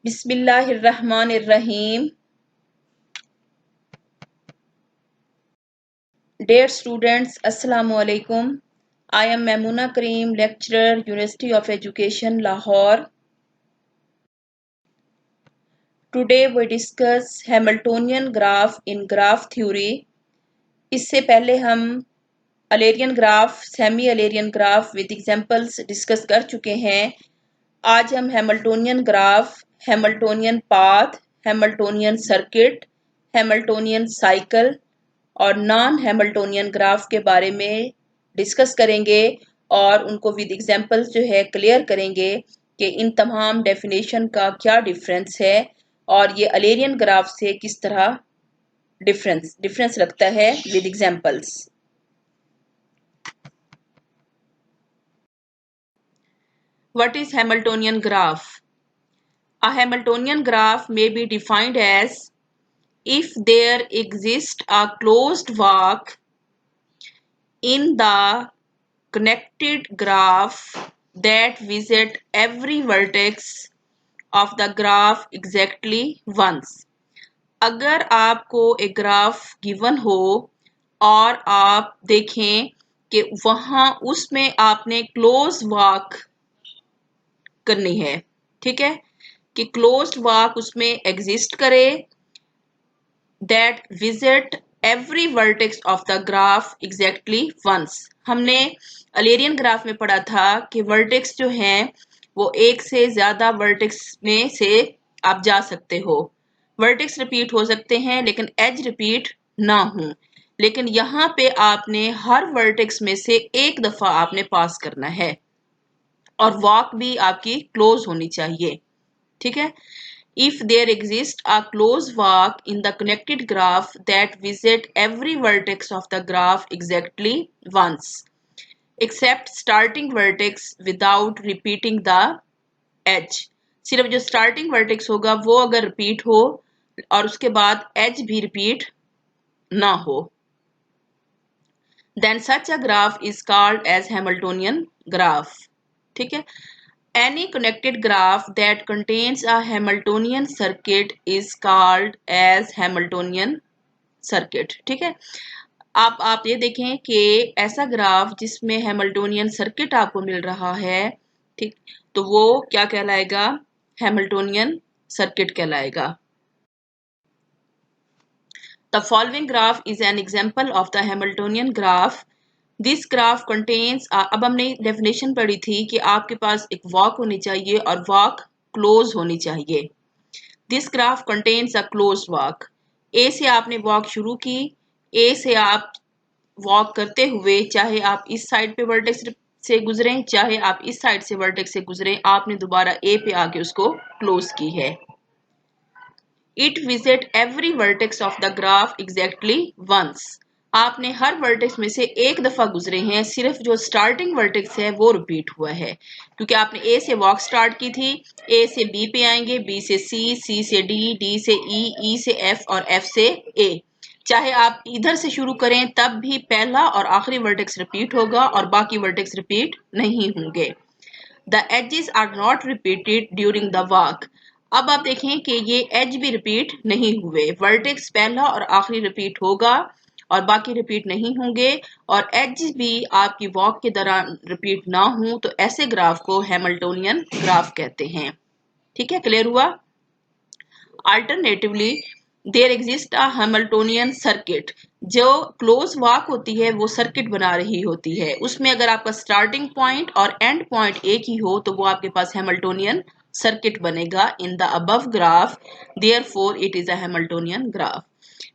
बिस्मिल्लाहिर्रहमानिर्रहीम। Dear students, Assalamu alaikum. I am Maimuna Kareem, lecturer, University of Education, Lahore. Today we discuss Hamiltonian graph in graph theory. इससे पहले हम Eulerian graph, semi Eulerian graph with examples discuss कर चुके हैं। आज हम Hamiltonian graph, Hamiltonian path, Hamiltonian circuit, Hamiltonian cycle और non Hamiltonian graph के बारे में डिस्कस करेंगे और उनको विद एग्जांपल्स जो है क्लियर करेंगे कि इन तमाम डेफिनेशन का क्या डिफरेंस है और ये अलेरियन ग्राफ से किस तरह डिफरेंस रखता है with examples. What is Hamiltonian graph? A Hamiltonian graph may be defined as if there exists a closed walk in the connected graph that visit every vertex of the graph exactly once. अगर आपको एक graph given हो और आप देखें कि वहां उसमें आपने क्लोज वॉक करनी है, ठीक है, कि क्लोज्ड वॉक उसमें एग्जिस्ट करे that visit every vertex of the graph exactly once. हमने अलेरियन ग्राफ में पढ़ा था कि वर्टेक्स जो हैं वो एक से ज्यादा वर्टेक्स में से आप जा सकते हो। वर्टेक्स रिपीट हो सकते हैं लेकिन एज रिपीट ना हो। लेकिन यहाँ पे आपने हर वर्टेक्स में से एक दफा आपने पास करना है और वॉक भी आपकी क्लोज होनी चाहिए, ठीक है। If there exists a closed walk in the connected graph that visit every vertex of the graph exactly once, except starting vertex without repeating the edge. सिर्फ जो starting vertex होगा वो अगर repeat हो और उसके बाद edge भी repeat ना हो, then such a graph is called as Hamiltonian graph. ठीक है। Any connected graph that contains a Hamiltonian circuit is called as Hamiltonian circuit. ठीक है। आप ये देखें कि ऐसा ग्राफ जिसमें हैमिल्टोनियन सर्किट आपको मिल रहा है, ठीक, तो वो क्या कहलाएगा? हैमिल्टोनियन सर्किट कहलाएगा। The following graph is an example of the Hamiltonian graph. This graph contains, अब हमने डेफिनेशन पढ़ी थी कि आपके पास एक वॉक होनी चाहिए और वॉक क्लोज होनी चाहिए। This graph contains a close walk. A से आपने वॉक शुरू की, ए से आप वॉक करते हुए चाहे आप इस साइड पे वर्टेक्स से गुजरें चाहे आप इस साइड से वर्टेक्स से गुजरें, आपने दोबारा ए पे आके उसको क्लोज की है। It visit every vertex of the graph exactly once. आपने हर वर्टेक्स में से एक दफा गुजरे हैं, सिर्फ जो स्टार्टिंग वर्टेक्स है वो रिपीट हुआ है क्योंकि आपने ए से वॉक स्टार्ट की थी। ए से बी पे आएंगे, बी से सी से डी से ई से एफ और एफ से ए। चाहे आप इधर से शुरू करें तब भी पहला और आखिरी वर्टेक्स रिपीट होगा और बाकी वर्टेक्स रिपीट नहीं होंगे। The edges are not repeated during the walk. अब आप देखें कि ये एज भी रिपीट नहीं हुए, वर्टेक्स पहला और आखिरी रिपीट होगा और बाकी रिपीट नहीं होंगे और एज भी आपकी वॉक के दौरान रिपीट ना हो, तो ऐसे ग्राफ को हैमिल्टोनियन ग्राफ कहते हैं। ठीक है, क्लियर हुआ? Alternatively there exist a Hamiltonian circuit. जो क्लोज वॉक होती है वो सर्किट बना रही होती है, उसमें अगर आपका स्टार्टिंग पॉइंट और एंड पॉइंट एक ही हो तो वो आपके पास हैमिल्टोनियन सर्किट बनेगा in the above graph, therefore it is a Hamiltonian graph.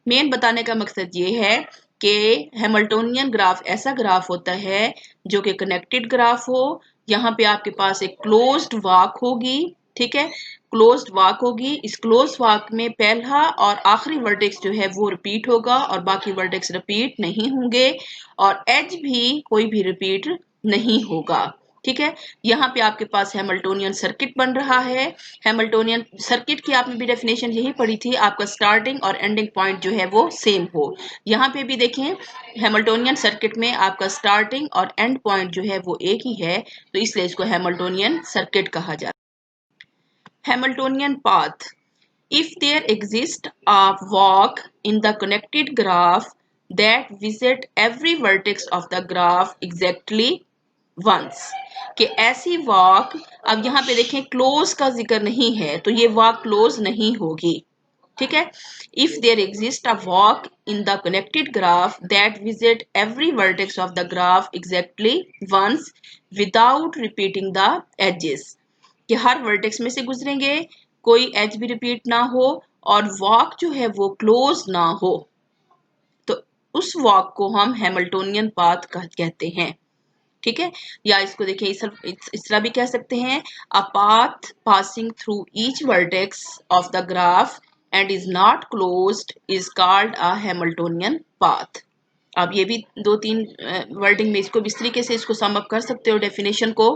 Main बताने का मकसद ये है कि हैमिल्टोनियन ग्राफ ऐसा ग्राफ होता है जो कि कनेक्टेड ग्राफ हो। यहाँ पे आपके पास एक क्लोज्ड वॉक होगी, ठीक है, क्लोज्ड वॉक होगी। इस क्लोज वॉक में पहला और आखिरी वर्टेक्स जो है वो रिपीट होगा और बाकी वर्टेक्स रिपीट नहीं होंगे और एज भी कोई भी रिपीट नहीं होगा। ठीक है, यहाँ पे आपके पास हैमिल्टोनियन सर्किट बन रहा है। हैमिल्टोनियन सर्किट की आपने भी डेफिनेशन यही पढ़ी थी, आपका स्टार्टिंग और एंडिंग पॉइंट जो है वो सेम हो। यहाँ पे भी देखें हैमिल्टोनियन सर्किट में आपका स्टार्टिंग और एंड पॉइंट जो है वो एक ही है, तो इसलिए इसको हैमिल्टोनियन सर्किट कहा जाता है। Hamiltonian path. If there exists a walk in the connected graph that visit every vertex of the graph exactly once, कि ऐसी वॉक, अब यहाँ पे देखें क्लोज का जिक्र नहीं है तो ये वॉक क्लोज नहीं होगी, ठीक है। If there exist a walk in the connected graph that visit every vertex of the graph exactly once without repeating the edges, कि हर वर्टेक्स में से गुजरेंगे, कोई एज भी रिपीट ना हो और वॉक जो है वो क्लोज ना हो, तो उस वॉक को हम हैमिल्टोनियन पाथ कहते हैं, ठीक है। या इसको देखिए इस तरह भी कह सकते हैं, अ path passing through each vertex of the graph and is not closed is called a Hamiltonian path. अब ये भी दो तीन वर्डिंग में इसको इस तरीके से इसको सम अप कर सकते हो डेफिनेशन को।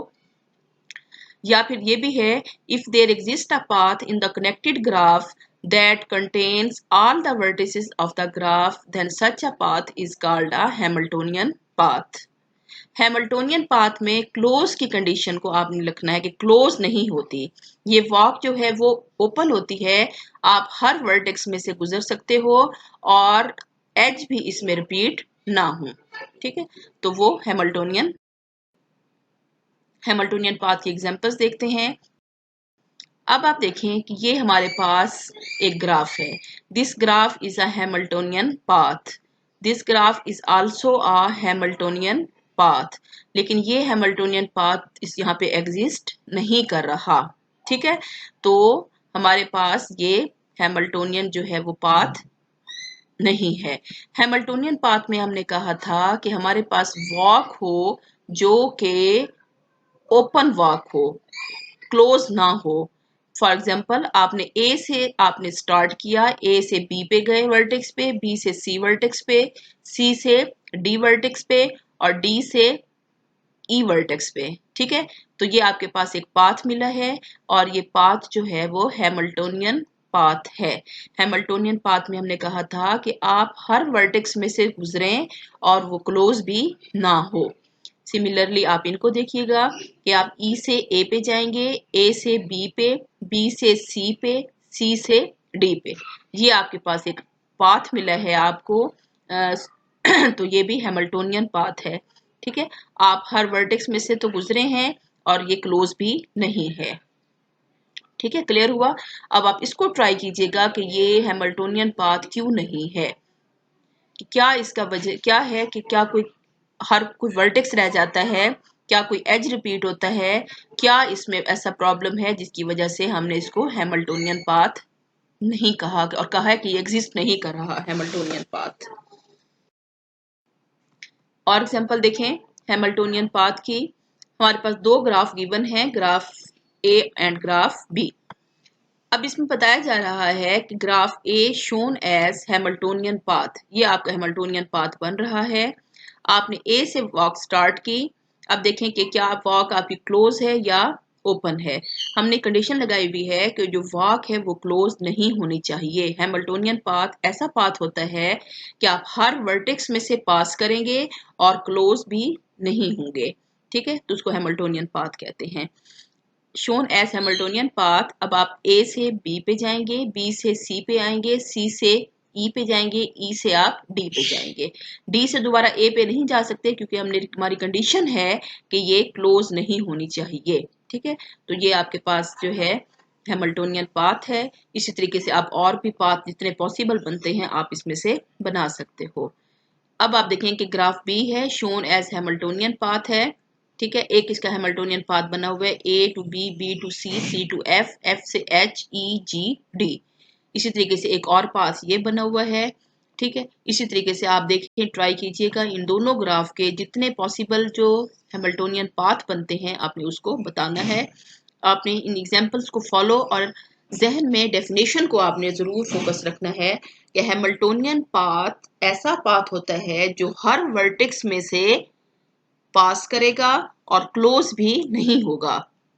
या फिर ये भी है, if there exist a path in the connected graph that contains all the vertices of the graph then such a path is called a Hamiltonian path. Hamiltonian path में क्लोज की कंडीशन को आपने लिखना है कि क्लोज नहीं होती, ये वॉक जो है वो ओपन होती है, आप हर वर्टेक्स में से गुजर सकते हो और एज भी इसमें रिपीट ना हो, ठीक है। तो वो हैमिल्टोनियन पाथ की एग्जांपल्स देखते हैं। अब आप देखें कि ये हमारे पास एक ग्राफ है, this graph is a Hamiltonian path, this graph is also a Hamiltonian path, लेकिन ये हैमिल्टोनियन पाथ इस यहाँ पे एग्जिस्ट नहीं कर रहा, ठीक है। तो हमारे पास ये हैमिल्टोनियन जो है वो पाथ नहीं है। हैमिल्टोनियन पाथ में हमने कहा था कि हमारे पास वॉक हो जो कि ओपन वॉक हो, क्लोज ना हो। फॉर एग्जाम्पल आपने ए से आपने स्टार्ट किया, ए से बी पे गए वर्टेक्स पे, बी से सी वर्टेक्स पे, सी से डी वर्टेक्स पे और डी से ई वर्टेक्स पे, ठीक है। तो ये आपके पास एक पाथ मिला है और ये पाथ जो है वो हैमिल्टोनियन पाथ है। हैमिल्टोनियन पाथ में हमने कहा था कि आप हर वर्टेक्स में से गुजरें और वो क्लोज भी ना हो। सिमिलरली आप इनको देखिएगा कि आप ई से ए पे जाएंगे, ए से बी पे, बी से सी पे, सी से डी पे, ये आपके पास एक पाथ मिला है आपको। तो ये भी हैमिल्टोनियन पाथ है, ठीक है। आप हर वर्टेक्स में से तो गुजरे हैं और ये क्लोज भी नहीं है, ठीक है। क्लियर हुआ। अब आप इसको ट्राई कीजिएगा कि ये हैमिल्टोनियन पाथ क्यों नहीं है, कि क्या इसका वजह क्या है, कि क्या कोई वर्टेक्स रह जाता है, क्या कोई एज रिपीट होता है, क्या इसमें ऐसा प्रॉब्लम है जिसकी वजह से हमने इसको हैमिल्टोनियन पाथ नहीं कहा और कहा है कि एग्जिस्ट नहीं कर रहा हैमिल्टोनियन पाथ। और एग्जांपल देखें हैमिल्टोनियन पाथ की। हमारे पास दो ग्राफ गिवन है, graph A and graph B. अब इसमें बताया जा रहा है कि graph A shown as Hamiltonian path, ये आपका हैमिल्टोनियन पाथ बन रहा है। आपने ए से वॉक स्टार्ट की, अब देखें कि क्या वॉक आपकी क्लोज है या ओपन है। हमने कंडीशन लगाई हुई है कि जो वॉक है वो क्लोज नहीं होनी चाहिए। हैमिल्टोनियन पाथ ऐसा पाथ होता है कि आप हर वर्टेक्स में से पास करेंगे और क्लोज भी नहीं होंगे, ठीक है। तो उसको हैमिल्टोनियन पाथ कहते हैं, शोन एज हैमिल्टोनियन पाथ। अब आप ए से बी पे जाएंगे, बी से सी पे आएंगे, सी से ई पे जाएंगे, ई से आप डी पे जाएंगे, डी से दोबारा ए पे नहीं जा सकते क्योंकि हमारी कंडीशन है कि ये क्लोज नहीं होनी चाहिए, ठीक है। तो ये आपके पास जो है हैमिल्टोनियन पाथ है। इसी तरीके से आप और भी पाथ जितने पॉसिबल बनते हैं आप इसमें से बना सकते हो। अब आप देखें कि ग्राफ बी है, शोन एज हैमिल्टोनियन पाथ है, ठीक है। एक इसका हैमिल्टोनियन पाथ बना हुआ है, A to B, B to C, C to F, F से एच, ई, जी, डी। इसी तरीके से एक और पाथ ये बना हुआ है, ठीक है। इसी तरीके से आप देखें, ट्राई कीजिएगा इन दोनों ग्राफ के जितने पॉसिबल जो हैमिल्टोनियन पाथ बनते हैं आपने उसको बताना है। आपने इन एग्जाम्पल्स को फॉलो और जहन में डेफिनेशन को आपने जरूर फोकस रखना है कि हैमिल्टोनियन पाथ ऐसा पाथ होता है जो हर वर्टेक्स में से पास करेगा और क्लोज भी नहीं होगा,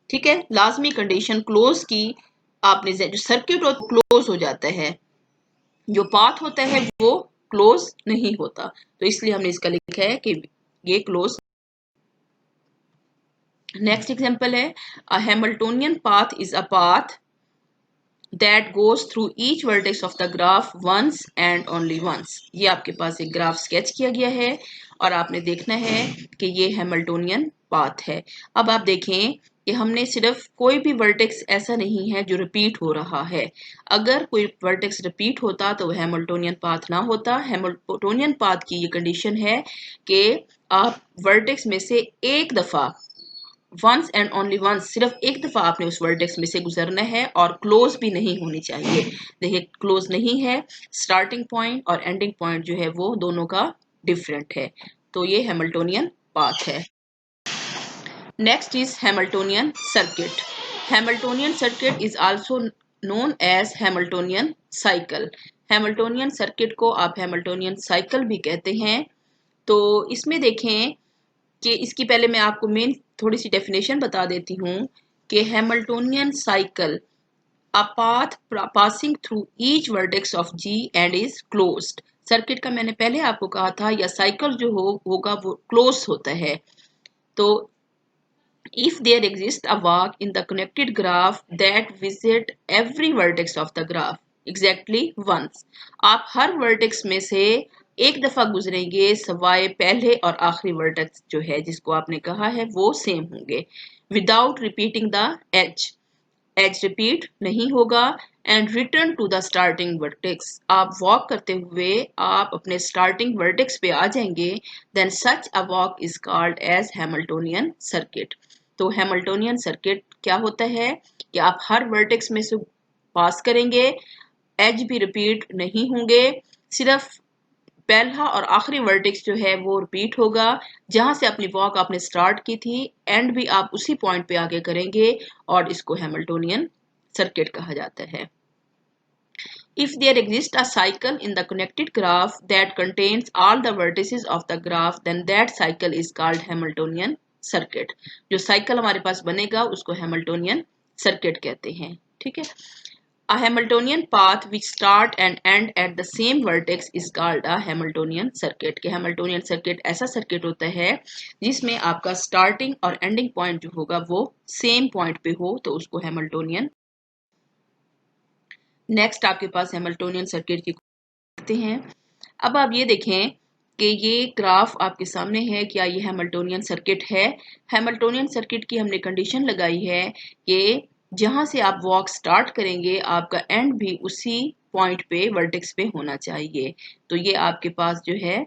ठीक है। लाजमी कंडीशन क्लोज की आपने जो सर्किट क्लोज हो जाता है, जो पाथ होता है वो क्लोज नहीं होता, तो इसलिए हमने इसका लिखा है कि ये क्लोज। नेक्स्ट एग्जांपल है, a Hamiltonian path is a path that goes through each vertex of the graph once and only once। ये आपके पास एक ग्राफ स्केच किया गया है और आपने देखना है कि ये हैमिल्टोनियन पाथ है। अब आप देखें कि हमने सिर्फ कोई भी वर्टेक्स ऐसा नहीं है जो रिपीट हो रहा है। अगर कोई वर्टेक्स रिपीट होता तो वह हैमिल्टोनियन पाथ ना होता। हैमिल्टोनियन पाथ की ये कंडीशन है कि आप वर्टेक्स में से एक दफा वंस एंड ओनली वंस सिर्फ एक दफा आपने उस वर्टेक्स में से गुजरना है और क्लोज भी नहीं होनी चाहिए। देखिए क्लोज नहीं है, स्टार्टिंग पॉइंट और एंडिंग पॉइंट जो है वो दोनों का डिफरेंट है। तो ये हैमिल्टोनियन पाथ है। Next is Hamiltonian circuit. Hamiltonian circuit is also known as Hamiltonian cycle. Hamiltonian circuit को आप हैमिल्टोनियन साइकिल भी कहते हैं। तो इसमें देखें कि इसकी पहले मैं आपको मेन थोड़ी सी डेफिनेशन बता देती हूँ कि Hamiltonian cycle a path passing through each vertex of G and is closed. Circuit का मैंने पहले आपको कहा था या साइकिल जो होगा वो क्लोज होता है। तो if there exists a walk in the connected graph that visit every vertex of the graph exactly once, आप हर वर्टेक्स में से एक दफा गुजरेंगे सवाए पहले और आखिरी वर्टेक्स जो है जिसको आपने कहा है वो सेम होंगे। Without repeating the edge, edge repeat नहीं होगा। And return to the starting vertex, आप वॉक करते हुए आप अपने स्टार्टिंग वर्टेक्स पे आ जाएंगे। Then such a walk is called as Hamiltonian circuit. तो हैमिल्टोनियन सर्किट क्या होता है कि आप हर वर्टेक्स में से पास करेंगे, एज भी रिपीट नहीं होंगे, सिर्फ पहला और आखिरी वर्टेक्स जो है वो रिपीट होगा। जहां से अपनी वॉक आपने स्टार्ट की थी एंड भी आप उसी पॉइंट पे आगे करेंगे और इसको हैमिल्टोनियन सर्किट कहा जाता है। If there exists a cycle in the connected graph that contains all the vertices of the graph, then that cycle is called Hamiltonian circuit। जो साइकिल हमारे पास बनेगा उसको हैमिल्टोनियन सर्किट कहते हैं। ठीक है। A Hamiltonian path which start and end at the same vertex is called a Hamiltonian circuit। कि Hamiltonian circuit ऐसा सर्किट होता है जिसमें आपका स्टार्टिंग और एंडिंग पॉइंट जो होगा वो सेम पॉइंट पे हो तो उसको हैमिल्टोनियन। नेक्स्ट आपके पास हैमिल्टोनियन सर्किट की देखते हैं। अब आप ये देखें कि ये ग्राफ आपके सामने है, क्या ये हैमिल्टोनियन सर्किट है? हैमिल्टोनियन सर्किट की हमने कंडीशन लगाई है कि जहां से आप वॉक स्टार्ट करेंगे आपका एंड भी उसी पॉइंट पे वर्टेक्स पे होना चाहिए। तो ये आपके पास जो है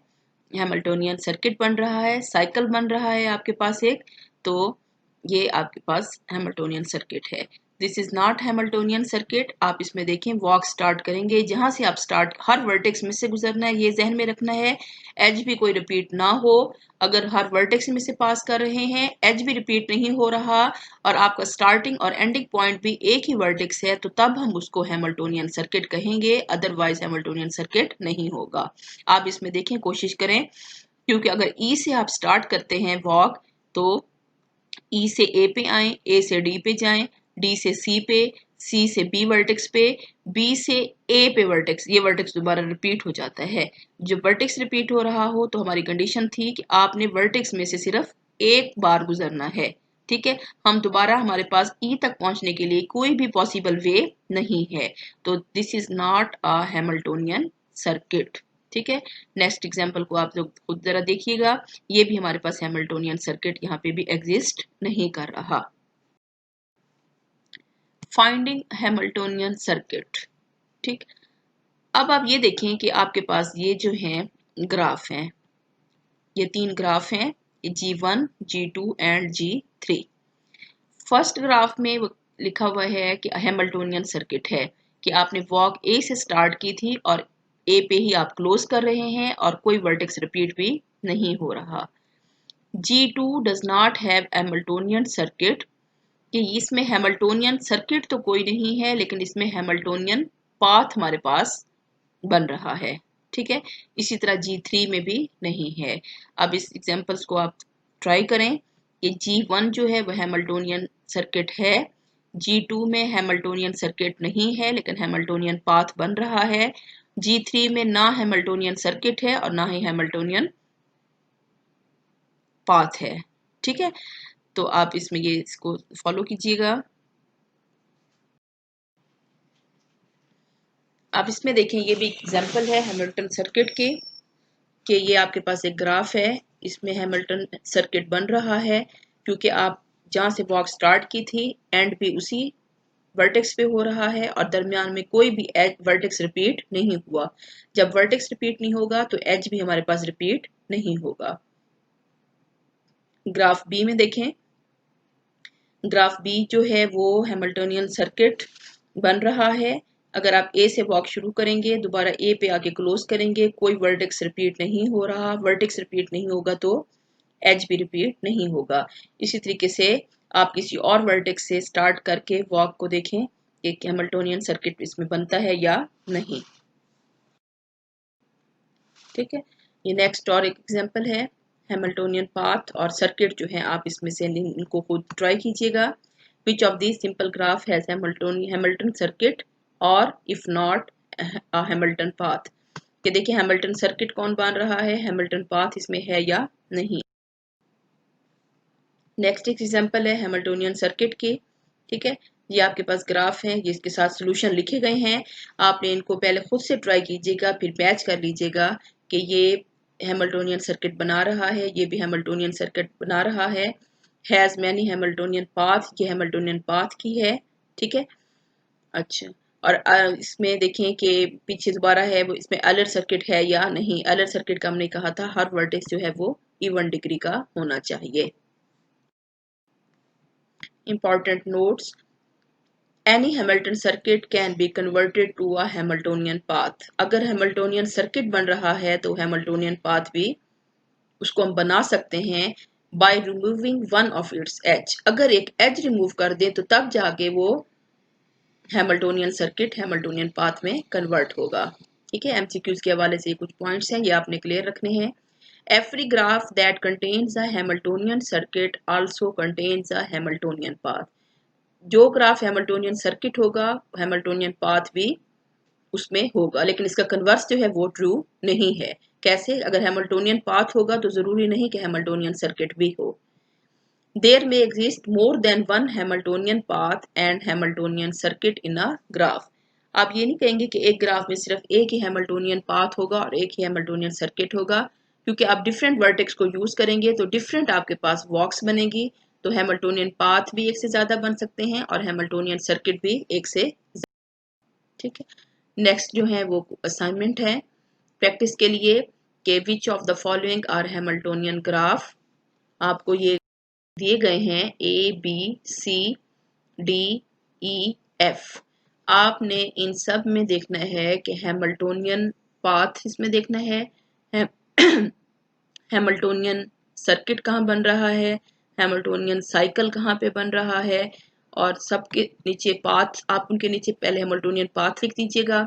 हैमिल्टोनियन सर्किट बन रहा है, साइकिल बन रहा है आपके पास एक। तो ये आपके पास हैमिल्टोनियन सर्किट है। This is not Hamiltonian circuit. आप इसमें देखें वॉक स्टार्ट करेंगे, जहां से आप स्टार्ट हर वर्टेक्स में से गुजरना है, ये जहन में रखना है। एज भी कोई रिपीट ना हो। अगर हर वर्टेक्स में से पास कर रहे हैं, एज भी रिपीट नहीं हो रहा और आपका स्टार्टिंग और एंडिंग पॉइंट भी एक ही वर्टेक्स है तो तब हम उसको हैमिल्टोनियन सर्किट कहेंगे, अदरवाइज हैमिल्टोनियन सर्किट नहीं होगा। आप इसमें देखें, कोशिश करें, क्योंकि अगर ई से आप स्टार्ट करते हैं वॉक तो ई से ए पे आए, ए से डी पे जाएं, डी से सी पे, सी से बी वर्टेक्स पे, बी से ए पे वर्टेक्स, ये वर्टेक्स दोबारा रिपीट हो जाता है। जब वर्टेक्स रिपीट हो रहा हो तो हमारी कंडीशन थी कि आपने वर्टेक्स में से सिर्फ एक बार गुजरना है। ठीक है, हम दोबारा हमारे पास ई तक पहुंचने के लिए कोई भी पॉसिबल वे नहीं है। तो this is not a Hamiltonian circuit. ठीक है। नेक्स्ट एग्जांपल को आप लोग खुद जरा देखिएगा, ये भी हमारे पास हैमिल्टोनियन सर्किट यहाँ पे भी एग्जिस्ट नहीं कर रहा। Finding Hamiltonian circuit. ठीक, अब आप ये देखें कि आपके पास ये जो है ग्राफ हैं, ये तीन ग्राफ हैं, G1, G2 and G3। First graph में लिखा हुआ है कि हैमिल्टोनियन सर्किट है कि आपने वॉक ए से स्टार्ट की थी और ए पे ही आप क्लोज कर रहे हैं और कोई वर्टेक्स रिपीट भी नहीं हो रहा। G2 does not have Hamiltonian circuit, कि इसमें हैमिल्टोनियन सर्किट तो कोई नहीं है लेकिन इसमें हैमिल्टोनियन पाथ हमारे पास बन रहा है। ठीक है, इसी तरह G3 में भी नहीं है। अब इस एग्जांपल्स को आप ट्राई करें कि G1 जो है वह हैमिल्टोनियन सर्किट है, G2 में हैमिल्टोनियन सर्किट नहीं है लेकिन हैमिल्टोनियन पाथ बन रहा है, G3 में ना हैमिल्टोनियन सर्किट है और ना ही हैमिल्टोनियन पाथ है। ठीक है, तो आप इसमें ये इसको फॉलो कीजिएगा। अब इसमें देखें, ये भी एग्जांपल है हैमिल्टन सर्किट की, कि ये आपके पास एक ग्राफ है, इसमें हैमिल्टन सर्किट बन रहा है, क्योंकि आप जहाँ से वॉक स्टार्ट की थी एंड भी उसी वर्टेक्स पे हो रहा है और दरमियान में कोई भी एज वर्टेक्स रिपीट नहीं हुआ। जब वर्टेक्स रिपीट नहीं होगा तो एज भी हमारे पास रिपीट नहीं होगा। ग्राफ बी में देखें, ग्राफ बी जो है वो हैमिल्टोनियन सर्किट बन रहा है। अगर आप ए से वॉक शुरू करेंगे, दोबारा ए पे आके क्लोज करेंगे, कोई वर्टेक्स रिपीट नहीं हो रहा, वर्टेक्स रिपीट नहीं होगा तो एज भी रिपीट नहीं होगा। इसी तरीके से आप किसी और वर्टेक्स से स्टार्ट करके वॉक को देखें कि हैमिल्टोनियन सर्किट इसमें बनता है या नहीं। ठीक है, ये नेक्स्ट और एक एग्जांपल है हैमिल्टोनियन पाथ और सर्किट जो है, आप इसमें से इनको खुद ट्राई कीजिएगा। Which of this simple graph has Hamilton circuit और इफ नॉट हैमिल्टन पाथ। कि देखिए हैमिल्टन सर्किट कौन बन रहा है, हैमिल्टन पाथ इसमें है या नहीं। नेक्स्ट एग्जांपल है हैमिल्टोनियन सर्किट की। ठीक है, ये आपके पास ग्राफ है, जिसके साथ सॉल्यूशन लिखे गए हैं। आपने इनको पहले खुद से ट्राई कीजिएगा, फिर मैच कर लीजिएगा कि ये हैमिल्टोनियन सर्किट बना रहा है, ये भी हैमिल्टोनियन सर्किट बना रहा है। हैज मैनी हैमिल्टोनियन पाथ, ये हैमिल्टोनियन पाथ की है। ठीक है, अच्छा, और इसमें देखें कि पीछे दोबारा है वो, इसमें अलर सर्किट है या नहीं। अलर सर्किट का हमने कहा था हर वर्टेक्स जो है वो इवन डिग्री का होना चाहिए। Important notes: Any Hamilton circuit can be converted to a Hamiltonian path. अगर Hamiltonian circuit बन रहा है तो Hamiltonian path भी उसको हम बना सकते हैं by removing one of its edge. अगर एक edge remove कर दें तो तब जाके वो Hamiltonian circuit Hamiltonian path में convert होगा। ठीक है, MCQs के हवाले से कुछ पॉइंट्स हैं, ये आपने क्लियर रखने हैं। Every graph that contains a Hamiltonian circuit also contains a Hamiltonian path. जो ग्राफ हैमिल्टोनियन सर्किट होगा, हैमिल्टोनियन पाथ भी उसमें होगा, लेकिन इसका कन्वर्स जो है वो ट्रू नहीं है। कैसे? अगर हैमिल्टोनियन पाथ होगा तो जरूरी नहीं कि हैमिल्टोनियन सर्किट भी हो। देयर में exist more than one Hamiltonian path and Hamiltonian circuit in a graph. आप ये नहीं कहेंगे कि एक ग्राफ में सिर्फ एक ही हैमिल्टोनियन पाथ होगा और एक ही हैमिल्टोनियन सर्किट होगा, क्योंकि आप डिफरेंट वर्टेक्स को यूज करेंगे तो डिफरेंट आपके पास वॉक्स बनेगी। तो हैमिल्टोनियन पाथ भी एक से ज्यादा बन सकते हैं और हैमिल्टोनियन सर्किट भी एक से ज्यादा। ठीक है, नेक्स्ट जो है वो असाइनमेंट है प्रैक्टिस के लिए कि which of the following are Hamiltonian graph. आपको ये दिए गए हैं A B C D E F. आपने इन सब में देखना है कि हैमिल्टोनियन पाथ इसमें देखना है, हैमिल्टोनियन सर्किट कहाँ बन रहा है, हैमिल्टोनियन साइकिल कहाँ पे बन रहा है, और सबके नीचे पाथ, आप उनके नीचे पहले हैमिल्टोनियन पाथ लिख दीजिएगा,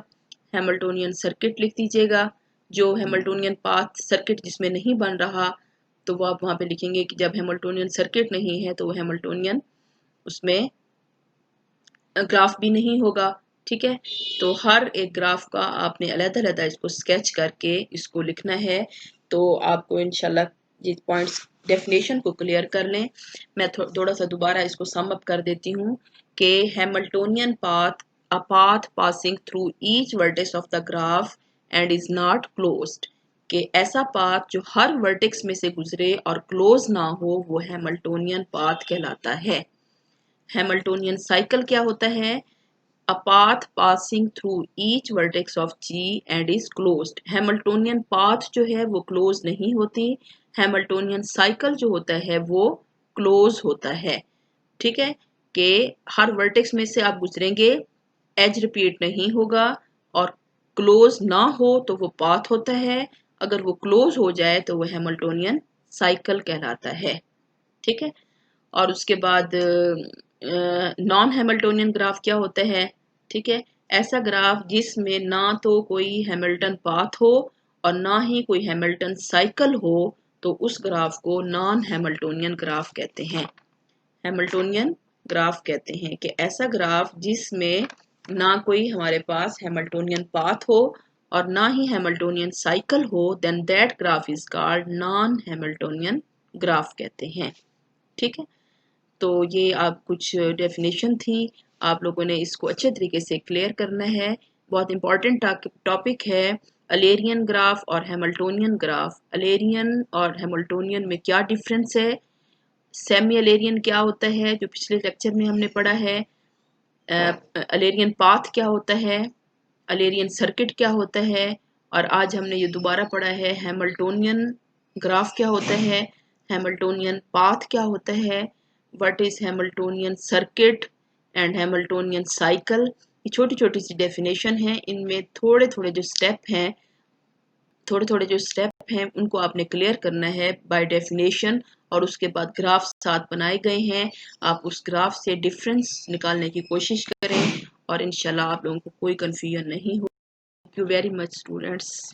हैमिल्टोनियन सर्किट लिख दीजिएगा। जो हैमिल्टोनियन पाथ सर्किट जिसमें नहीं बन रहा तो वो आप वहां पे लिखेंगे कि जब हैमिल्टोनियन सर्किट नहीं है तो वो हैमिल्टोनियन उसमें ग्राफ भी नहीं होगा। ठीक है, तो हर एक ग्राफ का आपने अलग-अलग इसको स्केच करके इसको लिखना है। तो आपको इंशाल्लाह ये पॉइंट्स डेफिनेशन को क्लियर कर लें। मैं थोड़ा सा दोबारा इसको सम अप कर देती हूँ कि Hamiltonian path, a path passing through each vertex of the graph and is not closed, कि ऐसा पाथ जो हर वर्टेक्स में से गुजरे और क्लोज ना हो वो हैमिल्टोनियन पाथ कहलाता है। हैमिल्टोनियन साइकिल क्या होता है? A path passing through each vertex of G and is closed. Hamiltonian path जो है वो क्लोज नहीं होती, हैमिल्टोनियन साइकिल जो होता है वो क्लोज होता है। ठीक है, कि हर वर्टेक्स में से आप गुजरेंगे, एज रिपीट नहीं होगा, और क्लोज ना हो तो वो पाथ होता है, अगर वो क्लोज हो जाए तो वो हैमिल्टोनियन साइकिल कहलाता है। ठीक है, और उसके बाद नॉन हैमिल्टोनियन ग्राफ क्या होता है? ठीक है, ऐसा ग्राफ जिसमें ना तो कोई हैमिल्टन पाथ हो और ना ही कोई हैमिल्टन साइकिल हो, तो उस ग्राफ को नॉन हैमिल्टोनियन ग्राफ कहते हैं। हैमिल्टोनियन ग्राफ कहते हैं कि ऐसा ग्राफ जिसमें ना कोई हमारे पास हैमिल्टोनियन पाथ हो और ना ही हैमिल्टोनियन साइकिल हो, then that graph is called non Hamiltonian graph कहते हैं। ठीक है, तो ये आप कुछ डेफिनेशन थी, आप लोगों ने इसको अच्छे तरीके से क्लियर करना है। बहुत इंपॉर्टेंट टॉपिक है अलेरियन ग्राफ और हैमिल्टोनियन ग्राफ। अलेरियन और हैमिल्टोनियन में क्या डिफरेंस है, सेमी अलेरियन क्या होता है जो पिछले लेक्चर में हमने पढ़ा है, अलेरियन पाथ क्या होता है, अलेरियन सर्किट क्या होता है, और आज हमने ये दोबारा पढ़ा है हैमिल्टोनियन ग्राफ क्या होता है, हैमिल्टोनियन पाथ क्या होता है, what is Hamiltonian circuit and Hamiltonian cycle. ये छोटी छोटी सी डेफिनेशन है, इनमें थोड़े थोड़े जो स्टेप हैं उनको आपने क्लियर करना है बाय डेफिनेशन, और उसके बाद ग्राफ साथ बनाए गए हैं, आप उस ग्राफ से डिफरेंस निकालने की कोशिश करें और इंशाल्लाह आप लोगों को कोई कंफ्यूजन नहीं हो। Thank you very much students.